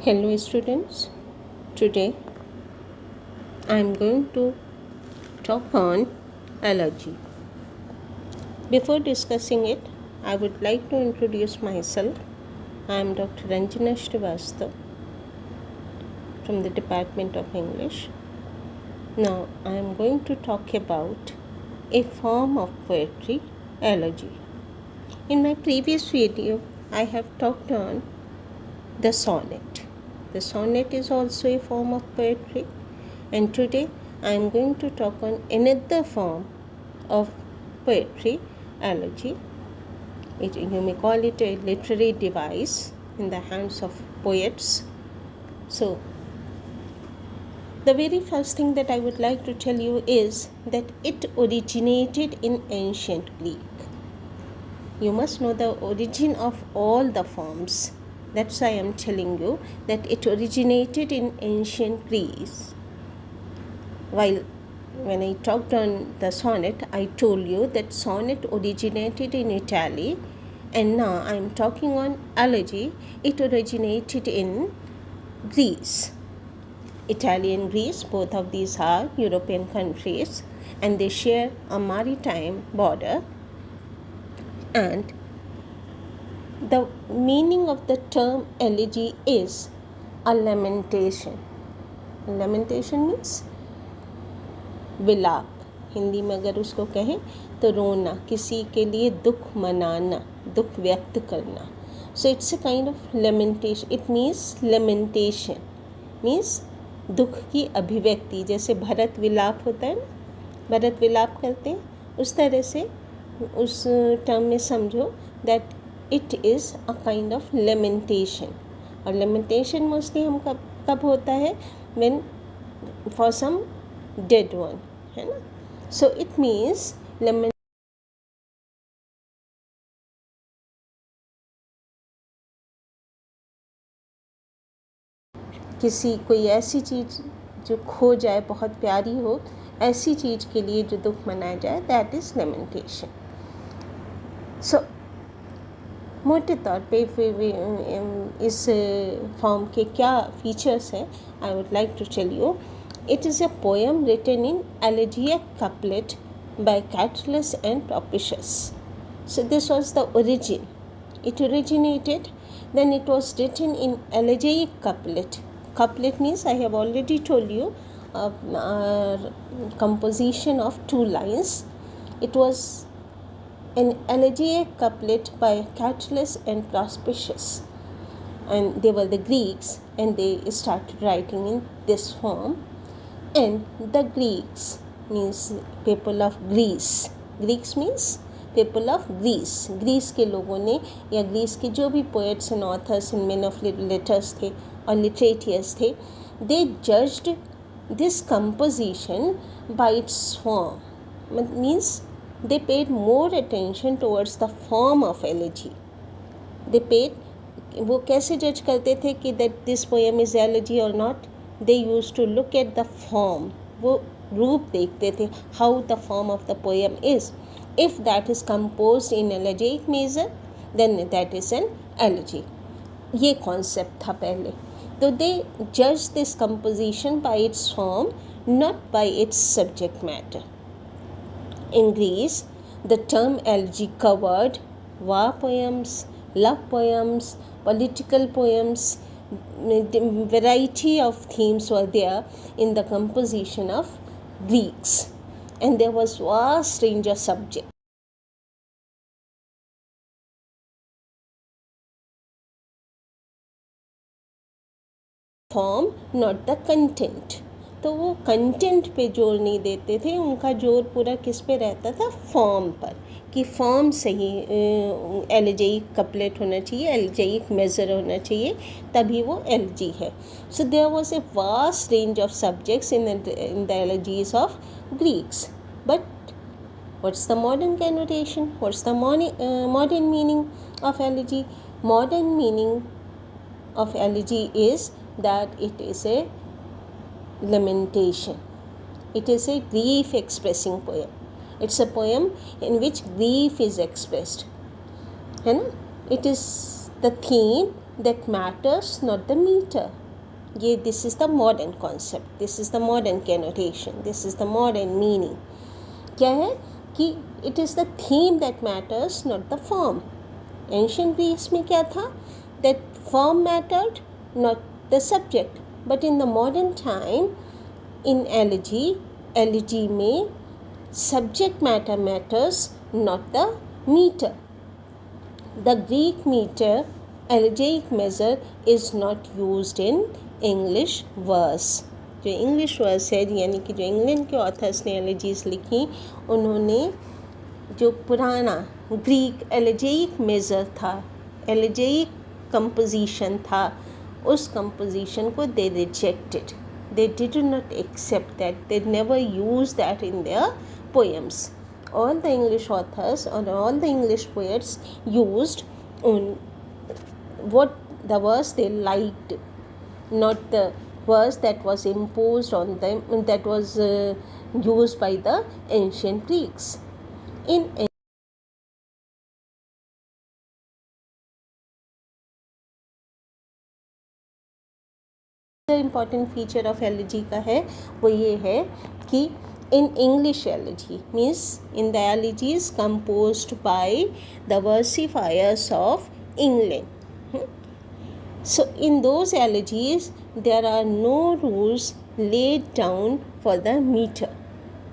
Hello students, today I am going to talk on allergy. Before discussing it, I would like to introduce myself. I am Dr. Ranjana Srivastava from the Department of English. Now I am going to talk about a form of poetry, elegy. In my previous video, I have talked on the sonnet. The sonnet is also a form of poetry, and today I am going to talk on another form of poetry, elegy. You may call it a literary device in the hands of poets. So, the very first thing that I would like to tell you is that it originated in ancient Greek. You must know the origin of all the forms. That's why I am telling you that it originated in ancient Greece. While when I talked on the sonnet, I told you that sonnet originated in Italy, and now I am talking on elegy. It originated in Greece. Italy and Greece, both of these are European countries, and they share a maritime border. And the meaning of the term elegy is a lamentation. Lamentation means विलाप. हिंदी में अगर उसको कहें तो रोना, किसी के लिए दुख मनाना, दुख व्यक्त करना. So it's a kind of lamentation. It means lamentation means दुख की अभिव्यक्ति. जैसे भरत विलाप होता है ना, भरत विलाप करते हैं, उस तरह से उस टर्म में समझो that it is a kind of lamentation. और लेमेंटेशन मोस्टली हम कब होता है, when for some dead one, है ना. सो इट मीन्स लेमेंट किसी कोई ऐसी चीज़ जो खो जाए, बहुत प्यारी हो, ऐसी चीज़ के लिए जो दुख मनाया जाए, दैट इज़ लेमेंटेशन. सो मोटे तौर पे इस फॉर्म के क्या फीचर्स हैं, I would like to tell you. It is a poem written in elegiac couplet by Catullus and Propitius. So this was the origin. It originated, then it was written in elegiac couplet. Couplet means, I have already told you, composition of 2 lines. It was an elegiac couplet by Catullus and Propitius, and they were the Greeks, and they started writing in this form. And the Greeks means people of Greece. Greeks means people of Greece. Greece के लोगों ने, या Greece के जो भी poets and authors and men of letters थे और litterateurs थे, they judged this composition by its form. Means they paid more attention towards the form of elegy. They paid, वो कैसे जज करते थे कि that this poem is elegy और not. They use to look at the form. वो रूप देखते थे, how the form of the poem is. If that is compose in elegiac measure, then that is an elegy. ये concept था पहले. तो they जज this composition by its form, not by its subject matter. In Greece, the term elegy covered war poems, love poems, political poems. Variety of themes were there in the composition of Greeks, and there was vast range of subjects. Form, not the content. तो वो content पे जोर नहीं देते थे, उनका जोर पूरा किस पे रहता था, फॉर्म पर, कि फॉर्म सही एलेजिक कपलेट होना चाहिए, एलेजिक मेजर होना चाहिए, तभी वो एलेजी है. So there was a vast range of subjects in the elegies of Greeks. But what's the modern connotation, what's the modern meaning of elegy? Modern meaning of elegy is that it is a lamentation. It is a grief expressing poem. It's a poem in which grief is expressed, है ना. It is the theme that matters, not the meter. This is the modern concept, this is the modern connotation, this is the modern meaning. क्या है कि it is the theme that matters, not the form. Ancient Greece में क्या था? That form mattered, not the subject. But in the modern time, in elegy में subject matter matters, not the meter. The Greek meter, elegiac measure, is not used in English verse. जो English verse है, यानी कि जो England के authors ने elegies लिखी, उन्होंने जो पुराना ग्रीक एलिजिक मेज़र था, एलिजिक कंपोजिशन था, उस कंपोजिशन को they rejected. They did not accept that. They never use that in their poems. All the English authors or all the English poets used on what the verse they liked, not the verse that was imposed on them, that was used by the ancient Greeks. The important feature of elegy का है वो ये है कि in English elegy means in the elegies composed by the versifiers of England. So in those elegies there are no rules laid down for the meter.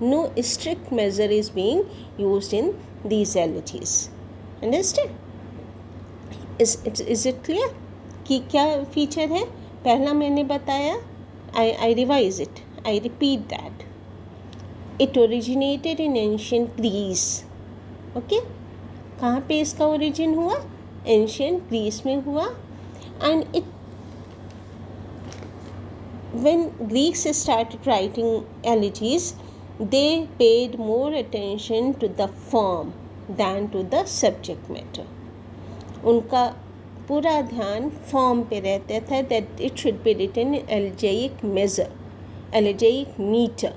No strict measure is being used in these elegies. Understand? Is it clear कि क्या feature है? पहला मैंने बताया, I revise it, I repeat that. It originated in ancient Greece. Okay? कहाँ पे इसका origin हुआ? Ancient Greece में हुआ. And when Greeks started writing elegies, they paid more attention to the form than to the subject matter. उनका पूरा ध्यान form पे रहता था, that it should be written in elegiac measure, elegiac meter.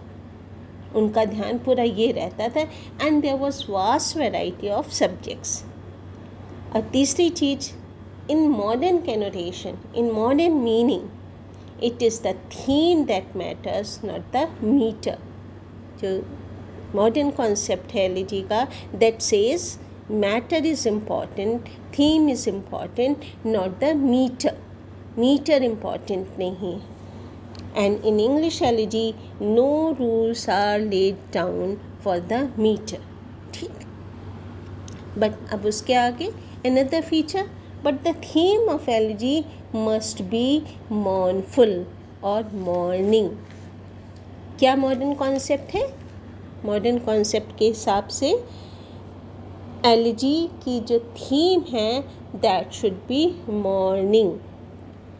उनका ध्यान पूरा ये रहता था. And there was vast variety of subjects. और तीसरी चीज़, in modern connotation, in modern meaning, it is the theme that matters, not the meter. जो मॉडर्न कॉन्सेप्ट है एलिजी का, that says matter is important, theme is important, not the meter. Meter important नहीं. And in English elegy, no rules are laid down for the meter. ठीक. But अब उसके आगे another feature, but the theme of elegy must be mournful or mourning. क्या modern concept है? Modern concept के हिसाब से elegy की जो theme है, that should be mourning.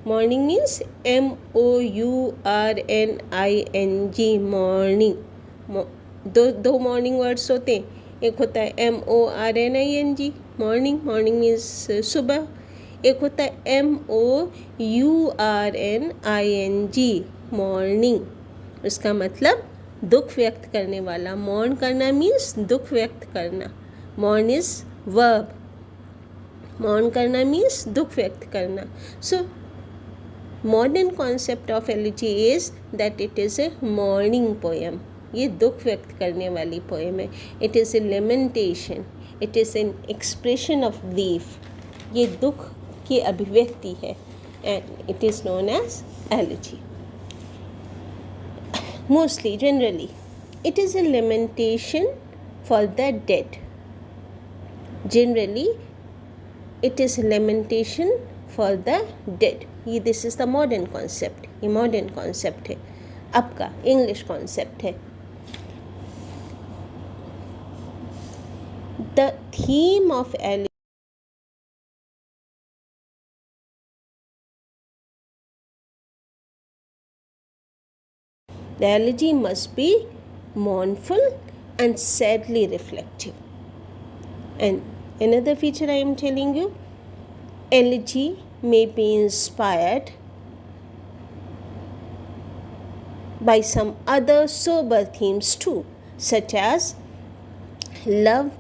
Morning means MOURNING, morning. दो मॉर्निंग वर्ड्स होते हैं. एक होता है MORNING, मॉर्निंग, मॉर्निंग मीन्स सुबह. एक होता है MOURNING, मॉर्निंग. उसका मतलब दुख व्यक्त करने वाला. मॉर्न करना मीन्स दुख व्यक्त करना. Mourn is verb. मॉर्न करना मीन्स दुख व्यक्त करना. So modern concept of elegy is that it is a mourning poem. ये दुख व्यक्त करने वाली पोएम है. It is a lamentation, it is an expression of grief. ये दुख की अभिव्यक्ति है, and it is known as elegy. Mostly, generally, it is a lamentation for the dead. Generally it is a lamentation for the dead. ये this is the modern concept. ये modern concept है. अब का English concept है. The theme of elegy the elegy must be mournful and sadly reflective. And another feature I am telling you, elegy may be inspired by some other sober themes too, such as love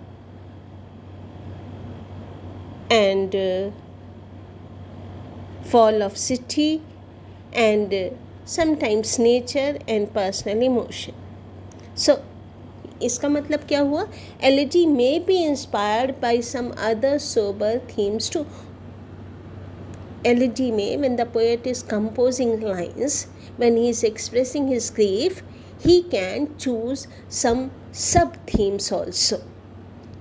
and fall of city, and sometimes nature and personal emotion. So इसका मतलब क्या हुआ? Elegy may be inspired by some other sober themes too. Elegy में, when the poet is composing lines, when he is expressing his grief, he can choose some sub themes also.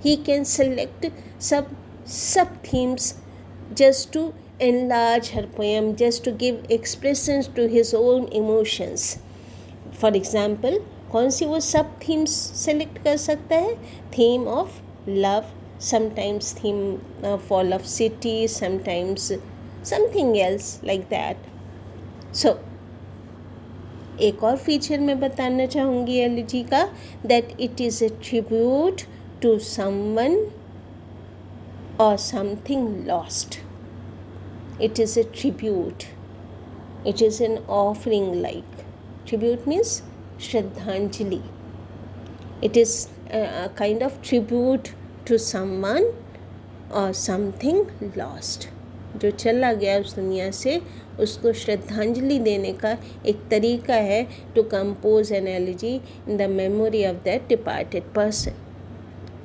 He can select sub themes just to enlarge her poem, just to give expressions to his own emotions. For example, कौन सी वो सब themes select कर सकता है? Theme of love, sometimes theme fall of city, sometimes something else like that. So एक और feature मैं बताना चाहूँगी एलिजी का, that it is a tribute to someone or something lost. It is a tribute. It is an offering like. Tribute means Shraddhanjali. It is a kind of tribute to someone or something lost. जो चला गया उस दुनिया से, उसको श्रद्धांजलि देने का एक तरीका है to compose an elegy in the memory of that departed person.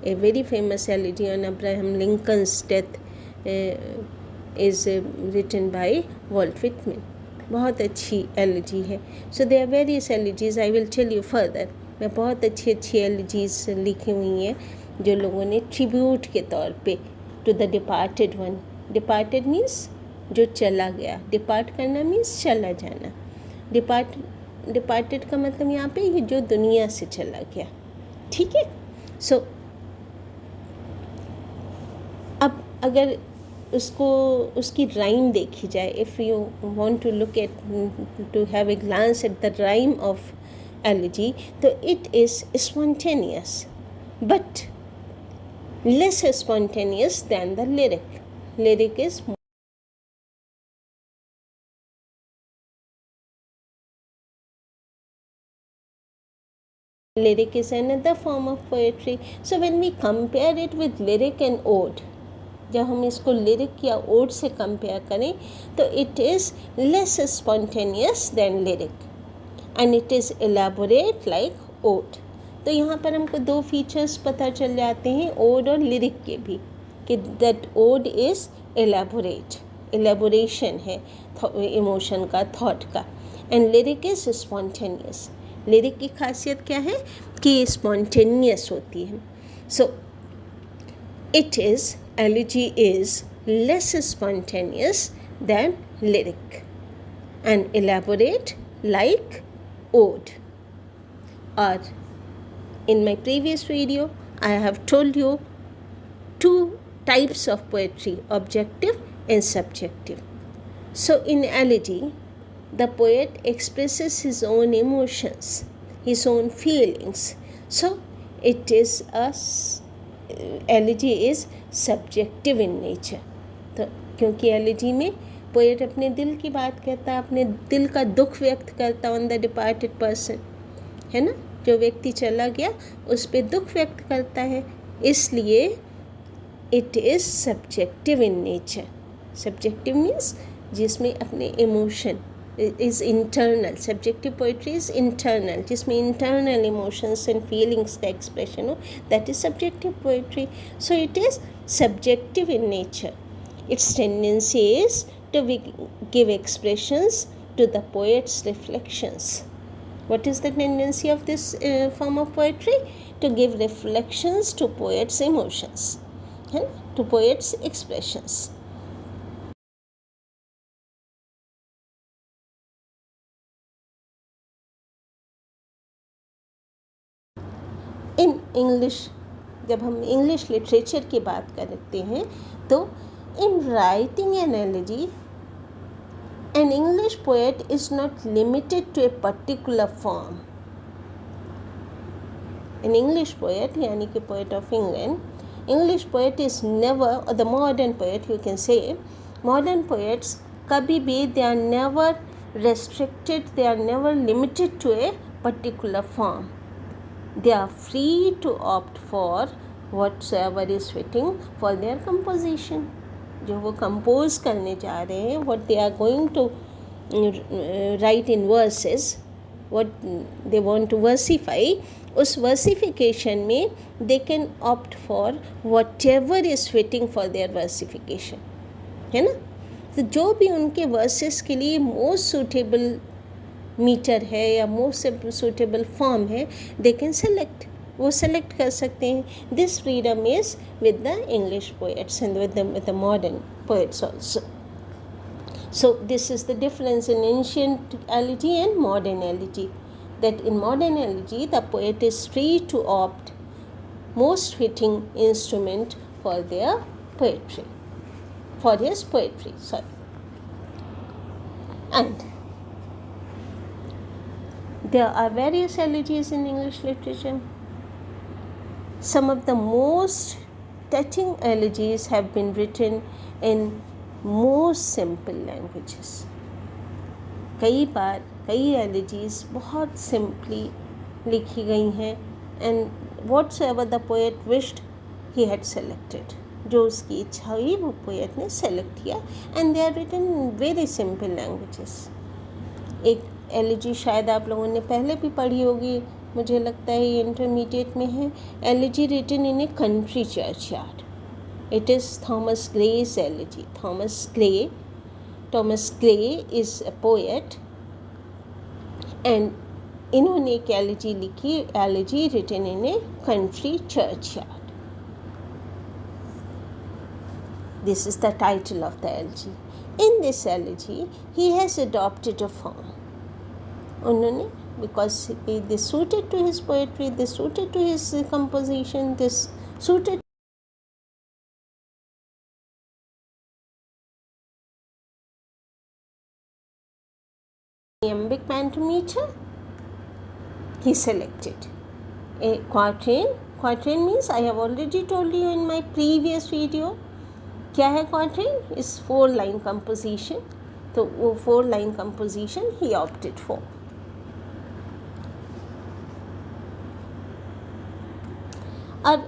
A very famous elegy on Abraham Lincoln's death is written by Walt Whitman. बहुत अच्छी elegy है. So there are various elegies. I will tell you further. मैं बहुत अच्छी elegies लिखी हुई हैं जो लोगों ने tribute के तौर पे to the departed one. Departed means जो चला गया. Depart करना means चला जाना. Departed का मतलब यहाँ पे ये जो दुनिया से चला गया. ठीक है? So अब अगर उसको उसकी राइम देखी जाए, if you want to look at to have a glance at the rhyme of elegy, तो it is spontaneous but less spontaneous than the lyric. Lyric is lyric is another form of poetry. So when we compare it with lyric and ode, जब हम इसको lyric या odd से compare करें तो it is less spontaneous than lyric and it is elaborate like ode. तो यहाँ पर हमको दो फीचर्स पता चल जाते हैं ओड और लिरिक के भी, कि that ode is elaborate, elaboration है इमोशन का, थॉट का, and lyric is spontaneous. Lyric की खासियत क्या है कि स्पॉन्टेनियस होती है. So it is, elegy is less spontaneous than lyric and elaborate like ode. Or in my previous video I have told you two types of poetry, objective and subjective. So in elegy the poet expresses his own emotions, his own feelings. So it is elegy is subjective in nature. तो क्योंकि elegy में poet अपने दिल की बात कहता है, अपने दिल का दुख व्यक्त करता ऑन द डिपार्टेड पर्सन, है ना, जो व्यक्ति चला गया उस पर दुख व्यक्त करता है, इसलिए it is subjective in nature. Subjective means जिसमें अपने emotion is internal. Subjective poetry is internal, जिसमें internal emotions and feelings का expression हो, that is subjective poetry. So it is subjective in nature. Its tendency is to give expressions to the poet's reflections. What is the tendency of this form of poetry? To give reflections to poet's emotions, to poet's expressions. In English, जब हम English literature की बात करते हैं तो in writing an elegy an English poet is not limited to a particular form. An English poet यानी कि poet of England, English poet is never, और the modern poet you can say, modern poets कभी भी they are never restricted, they are never limited to a particular form. They are free to opt for whatsoever is fitting for their composition. जो वो compose करने जा रहे हैं, what they are going to write in verses, what they want to versify, उस versification में they can opt for whatever is fitting for their versification, है ना. तो जो भी उनके वर्सेस के लिए मोस्ट सूटेबल मीटर है या मोस्ट सूटेबल फॉर्म है, दे कैन सेलेक्ट, वो सेलेक्ट कर सकते हैं. This freedom is with the English poets and with the modern poets also. So this is the difference in ancient elegy and modern elegy, that in modern elegy the poet is free to opt most fitting instrument for their poetry, for his poetry, and there are various elegies in English literature. Some of the most touching elegies have been written in most simple languages. कई बार कई elegies बहुत simply लिखी गई हैं, and whatsoever the poet wished he had selected, जो उसकी इच्छा हुई वो पोएट ने सेलेक्ट किया, and they are written in very simple languages. एक एलिजी शायद आप लोगों ने पहले भी पढ़ी होगी, मुझे लगता है ये इंटरमीडिएट में है. Elegy written in a country churchyard. It is Thomas Gray's elegy. Thomas Gray is a poet, and इन्होंने एक elegy लिखी, elegy written in a country churchyard. This is the title of the elegy. In this elegy, he has adopted a form. उन्होंने, because this suited to his poetry, this suited to his composition, this suited iambic pentameter, he selected a quatrain. Quatrain means, I have already told you in my previous video, क्या है quatrain? is 4-line composition. तो वो 4-line composition he opted for. और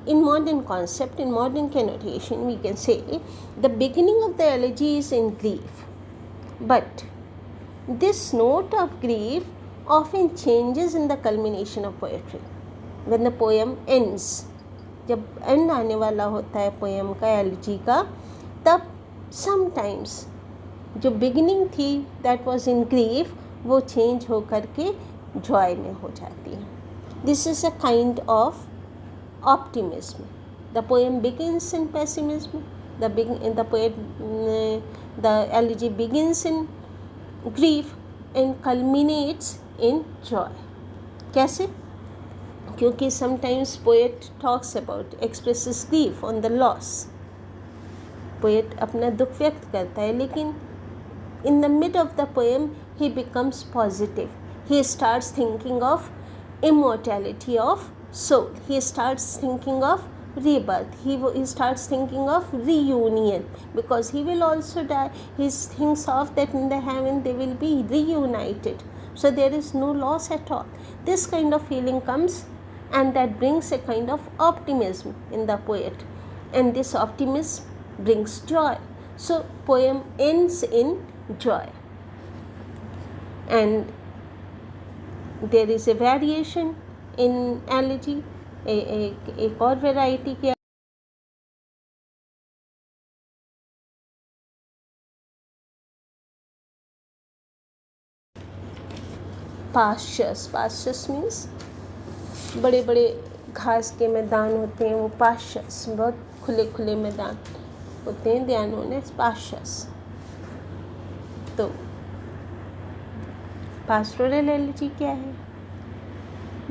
in modern concept, in modern connotation, we can say the beginning of the elegy is in grief, but this note of grief often changes in the culmination of poetry. When the poem ends, जब end आने वाला होता है poem का, elegy का, तब sometimes जो beginning थी that was in grief, वो change हो करके joy में हो जाती है. This is a kind of optimism. The poem begins in pessimism. The elegy begins in grief and culminates in joy. कैसे? क्योंकि sometimes poet talks about, expresses grief on the loss. Poet अपना दुख व्यक्त करता है, लेकिन in the mid of the poem he becomes positive. He starts thinking of immortality of soul. He starts thinking of rebirth. He starts thinking of reunion, because he will also die. He thinks of that in the heaven they will be reunited, so there is no loss at all. This kind of feeling comes, and that brings a kind of optimism in the poet, and this optimism brings joy. So poem ends in joy, and there is a variation in elegy. एक और variety क्या, pastures means बड़े बड़े घास के मैदान होते हैं, वो pastures, बहुत खुले खुले मैदान होते हैं, they are known as pastures. तो pastoral elegy क्या है?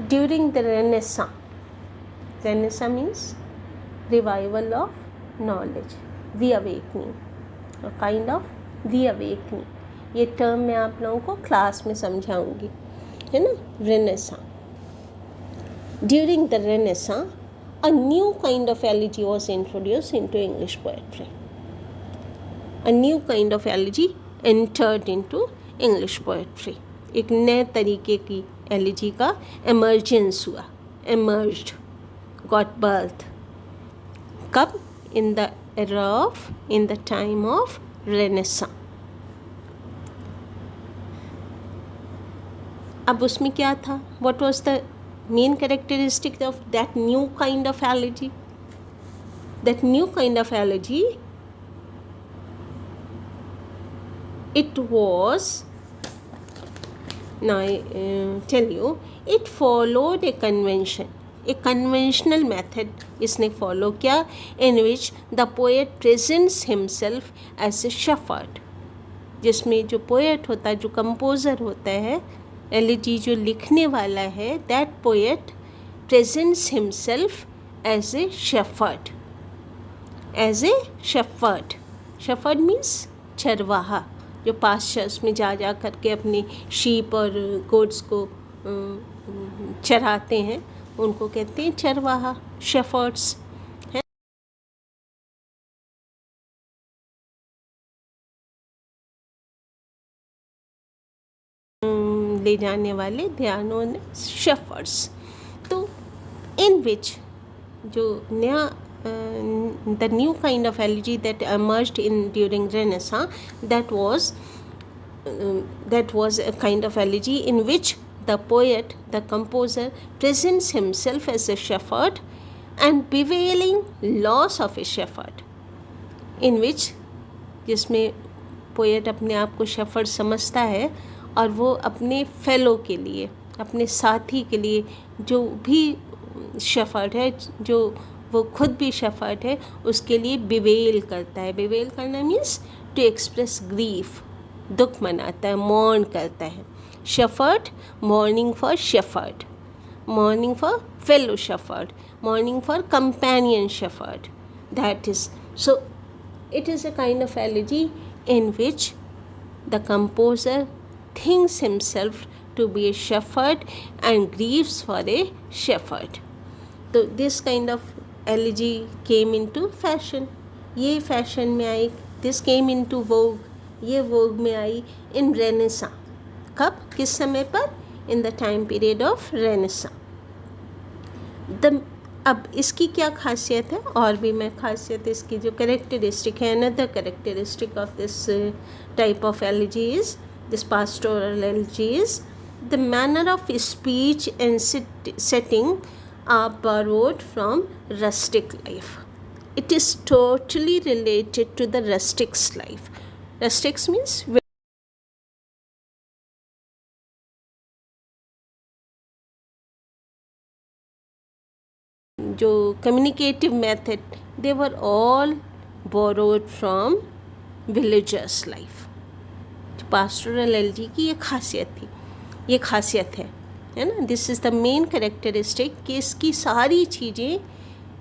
During the Renaissance means revival of knowledge, reawakening, a kind of reawakening. ये टर्म मैं आप लोगों को क्लास में समझाऊंगी, है ना. Renaissance. During the Renaissance, a new kind of elegy was introduced into English poetry. A new kind of elegy entered into English poetry. एक नए तरीके की elegy का emergence हुआ, emerged, got birth. कब? In the era of in the time of Renaissance. अब उसमें क्या था? What was the main characteristic of that new kind of elegy? That new kind of elegy, it was, now I tell you, it followed a convention, a conventional method इसने follow किया, in which the poet presents himself as a shepherd, जिसमें जो poet होता है, जो composer होता है, elegy जो लिखने वाला है, that poet presents himself as a shepherd. As a shepherd, shepherd means चरवाहा, जो पास्चर्स में जा जा करके अपने शीप और गोड्स को चराते हैं, उनको कहते हैं चरवाहा, शेफर्ड्स. ले जाने वाले, they are known as shepherds. तो इन विच जो नया the new kind of elegy that emerged in during Renaissance, that was a kind of elegy in which the poet, the composer, presents himself as a shepherd and bewailing loss of a shepherd, in which जिसमें poet अपने आप को shepherd समझता है और वो अपने fellow के लिए, अपने साथी के लिए, जो भी शेफर्ड है, जो वो खुद भी शेफर्ड है, उसके लिए बिवेल करता है. बिवेल करना मीन्स टू एक्सप्रेस ग्रीफ, दुख मनाता है, मौन करता है. Shepherd, morning for shepherd, morning for fellow shepherd, morning for companion shepherd. That is so it is a kind of elegy in which the composer thinks himself to be a shepherd and grieves for a shepherd. So this kind of elegy came into fashion. ये fashion में आई. This came into vogue. ये vogue में आई in Renaissance. कब, किस समय पर? In the time period of Renaissance. अब इसकी क्या खासियत है? और भी मैं खासियत इसकी जो कैरेक्टरिस्टिक है, another characteristic of this type of elegy is, this pastoral elegy is the manner of speech and setting are borrowed from rustic life. It is totally related to the rustic's life. Rustics means जो communicative method, they were all borrowed from villagers life. Pastoral elegy की ये खासियत थी, ये खासियत है ना. This is the main characteristic कि इसकी सारी चीज़ें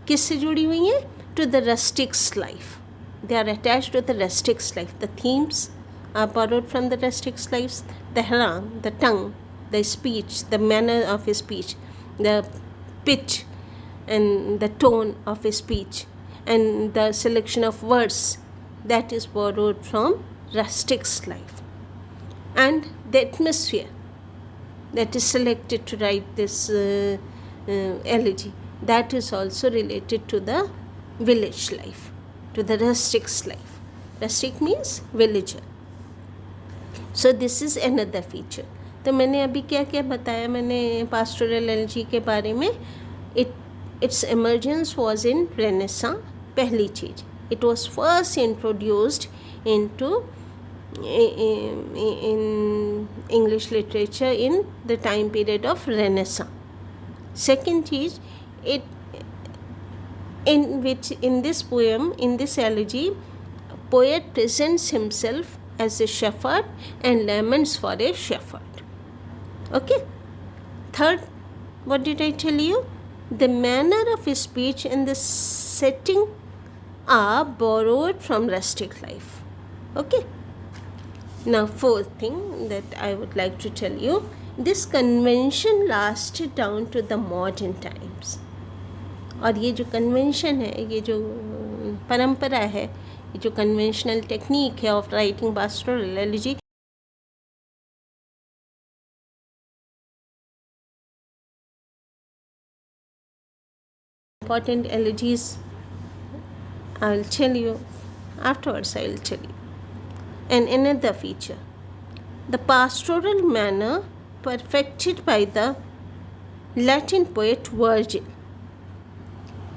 किससे जुड़ी हुई हैं? To the rustics life. They are attached to the rustics life. The themes are borrowed from the rustics life. The harem, the tongue, the speech, the manner of speech, the pitch and the tone of a speech and the selection of words, that is borrowed from rustic's life. And the atmosphere that is selected to write this elegy, that is also related to the village life, to the rustic's life. Rustic means villager. So this is another feature. तो मैंने अभी क्या क्या बताया, मैंने pastoral elegy के बारे में. Its emergence was in Renaissance. पहली चीज़, it was first introduced into in English literature in the time period of Renaissance. Second cheese, in this poem, in this elegy, poet presents himself as a shepherd and laments for a shepherd. Okay. Third, what did I tell you? The manner of speech and the setting are borrowed from rustic life. Okay. Now, fourth thing that I would like to tell you, this convention lasted down to the modern times. और ये जो convention है, ये जो परंपरा है, ये जो कन्वेंशनल टेक्निक है of writing pastoral elegy, important elegies I'll tell you afterwards. I'll tell you. And another feature, the pastoral manner perfected by the Latin poet Virgil.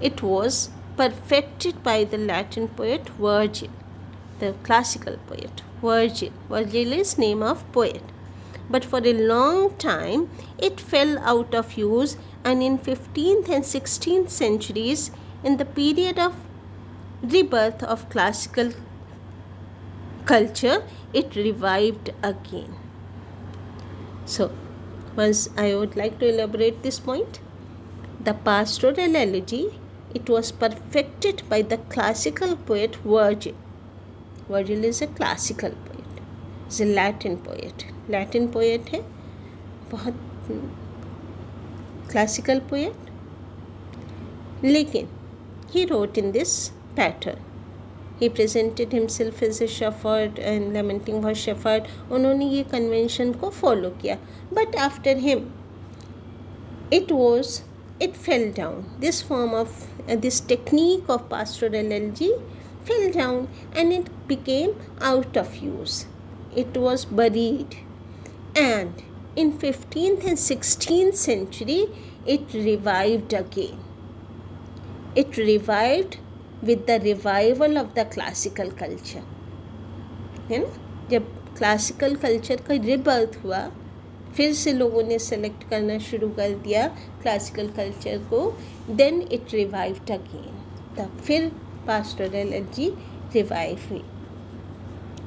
It was perfected by the Latin poet Virgil, the classical poet Virgil. Virgil is name of poet. But for a long time it fell out of use, and in 15th and 16th centuries, in the period of rebirth of classical culture, it revived again. So, once I would like to elaborate this point. The pastoral elegy, it was perfected by the classical poet Virgil. Virgil is a classical poet, is a Latin poet. Latin poet है, बहुत classical poet. लेकिन he wrote in this pattern. He presented himself as a shepherd and lamenting for shepherd. उन्होंने ये convention को follow किया. But after him, it fell down. This form of this technique of pastoral elegy fell down, and it became out of use. It was buried, and in 15th and 16th century it revived again. It revived with the revival of the classical culture. है ना, जब classical culture का rebirth हुआ, फिर से लोगों ने select करना शुरू कर दिया क्लासिकल कल्चर को, देन इट रिवाइव्ड अगेन. तब फिर pastoral elegy रिवाइव हुई.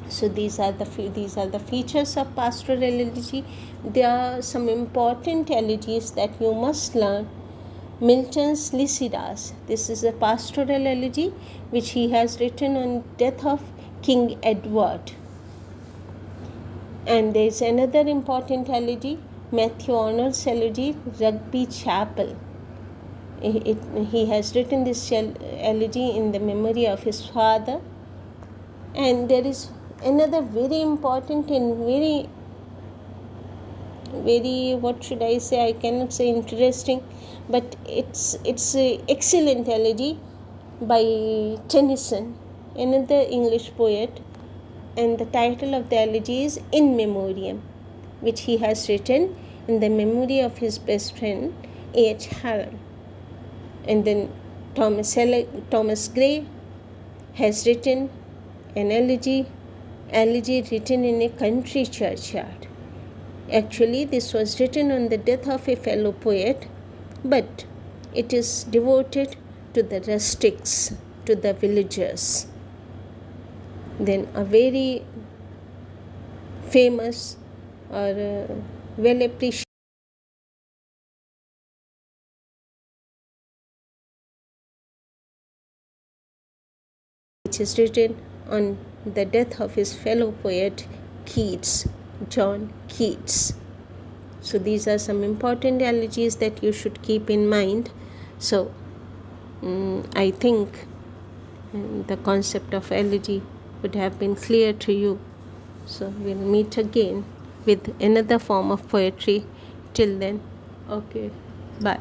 So these are the features of pastoral elegy. There are some important elegies that you must learn. Milton's Lycidas. This is a pastoral elegy which he has written on death of King Edward. And there is another important elegy, Matthew Arnold's elegy, Rugby Chapel. He has written this elegy in the memory of his father. And there is another very important and very, what should I say, I cannot say interesting, but it's a excellent elegy by Tennyson, another English poet, and the title of the elegy is In Memoriam, which he has written in the memory of his best friend H. Hallam. And then Thomas Gray has written an elegy written in a country churchyard. Actually, this was written on the death of a fellow poet, but it is devoted to the rustics, to the villagers. Then a very famous or well appreciated which is written on the death of his fellow poet Keats, John Keats. So these are some important elegies that you should keep in mind. So I think the concept of elegy would have been clear to you. So we'll meet again with another form of poetry. Till then, okay, bye.